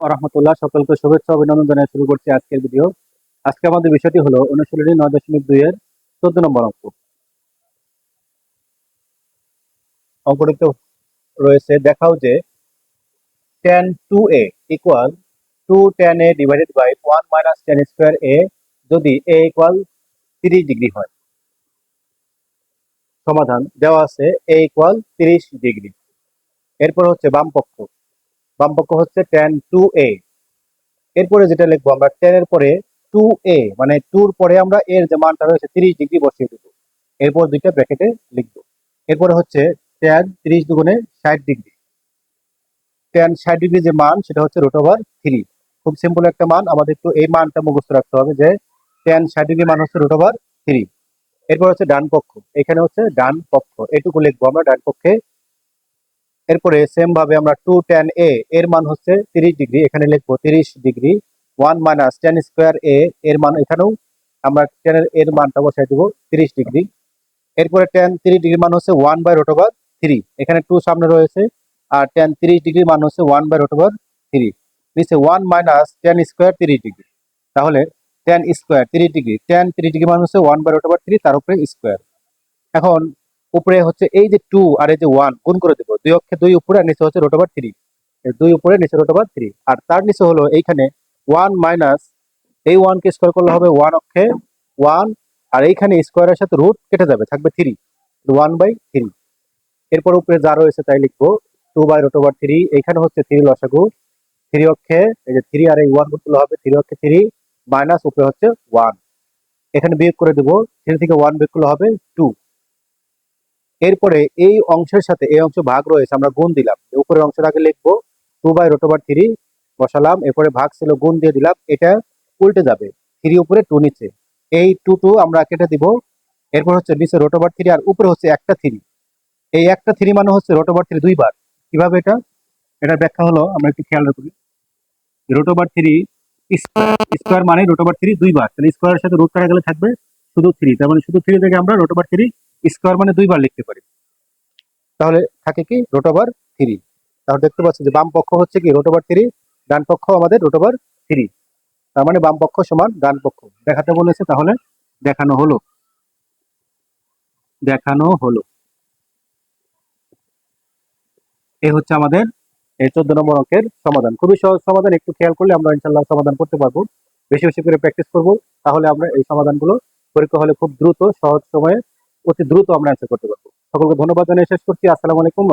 রহমতুল্লাহ, সকলকে শুভেচ্ছা অভিনন্দন জানিয়ে শুরু করছি আজকের ভিডিও। আজকে আমাদের বিষয়টি হলো অনুশীলনী 9.2 এর 14 নম্বর অঙ্ক। অঙ্কটিতে রয়েছে, দেখাও যে tan 2a equal 2 tan a divided by 1 minus tan square a যদি a ইকুয়াল 30 ডিগ্রি হয়। সমাধান দেওয়া আছে a ইকুয়াল 30 ডিগ্রি। এরপর হচ্ছে বাম পক্ষ হচ্ছে tan 2a। এরপরে যেটা লিখবো আমরা, tan এর পরে 2a মানে 2 এর পরে আমরা এর যে মানটা রয়েছে 30 ডিগ্রি বসিয়ে দেবো। এরপর দুইটা ব্র্যাকেটে লিখবো। এরপরে হচ্ছে tan 30 দুগুণে 60 ডিগ্রি। tan 60 ডিগ্রি যে মান সেটা হচ্ছে √3। খুব সিম্পল একটা মান, আমাদের একটু এই মানটা মুখস্থ রাখতে হবে যে tan 60 ডিগ্রি মান হচ্ছে √3। এরপর হচ্ছে ডান পক্ষ, এখানে হচ্ছে ডান পক্ষ, এটুকু লিখবো আমরা ডান পক্ষে। এরপরে সেম ভাবে আমরা 2 tan a এর মান হচ্ছে 30 ডিগ্রি, এখানে লিখবো 30 degree. 1 minus tan square a এর মান এখানেও আমরা tan এর মানটা বসাই দেবো 30 ডিগ্রি। এরপরে tan 30 ডিগ্রি মান হচ্ছে 1/√3, এখানে 2 সামনে রয়েছে, আর tan 30 ডিগ্রি মান হচ্ছে 1/√3। নিচে 1 মাইনাস tan স্কয়ার 30 ডিগ্রি, তাহলে tan square 30 degree, tan 30 degree মান হচ্ছে 1/√3, তার উপরে স্কয়ার। এখন উপরে হচ্ছে এই যে 2 আর এই যে 1 গুণ করে দেবো, দুই অক্ষে 2 উপরে আর নিচে হচ্ছে √3, 2 উপরে নিচে √3, আর তার নিচে হলো এইখানে 1 মাইনাস, এই 1 কে স্কয়ার করলে হবে 1 অক্ষে 1, আর এইখানে স্কয়ারের সাথে রুট কেটে যাবে, থাকবে 3, 1/3। এরপর উপরে যা রয়েছে তাই লিখবো 2/√3, এইখানে হচ্ছে 3 লসাগু, 3 অক্ষে এই যে 3 আর এই 1 গুণ করলে হবে 3 অক্ষে 3 মাইনাস উপরে হচ্ছে 1, এখানে বিয়োগ করে দেবো, 3 থেকে 1 বিয়োগ করলে হবে 2। এরপরে এই অংশের সাথে এই অংশ ভাগ রয়েছে, আমরা গুণ দিলাম, উপরের অংশের আগে লিখবো 2/√3 বসালাম, এরপরে ভাগ ছিল গুণ দিয়ে দিলাম, এটা উল্টে যাবে, 3 উপরে 2 নিচে, এই 2 আমরা কেটে দিব। এরপর হচ্ছে নিচে √3 আর উপরে হচ্ছে একটা 3, এই একটা 3 মানে হচ্ছে √3 দুইবার। কিভাবে এটা, এটার ব্যাখ্যা হলো আমরা একটু খেয়াল রাখি, √3 স্কয়ার মানে √3 দুইবার, তাহলে স্কয়ারের সাথে রুট কাটা গেলে থাকবে শুধু 3, তার মানে শুধু 3 থেকে আমরা √3 স্কয়ার মানে দুইবার লিখতে পারি, তাহলে থাকে কি √3। তাহলে দেখতে পাচ্ছি যে বাম পক্ষ হচ্ছে কি √3, ডান পক্ষ আমাদের √3, তার মানে বাম পক্ষ সমান ডান পক্ষ। দেখাতে বলেছে, তাহলে দেখানো হলো। এই হচ্ছে আমাদের এই 14 নম্বর অঙ্কের সমাধান। খুবই সহজ সমাধান, একটু খেয়াল করলে আমরা ইনশাল্লাহ সমাধান করতে পারবো। বেশি বেশি করে প্র্যাকটিস করব, তাহলে আমরা এই সমাধানগুলো পরীক্ষা হলে খুব দ্রুত, সহজ সময়ে, অতি দ্রুত আমরা অ্যান্সার করতে পারবো। সকলকে ধন্যবাদ জানিয়ে শেষ করছি। আসসালামু আলাইকুম।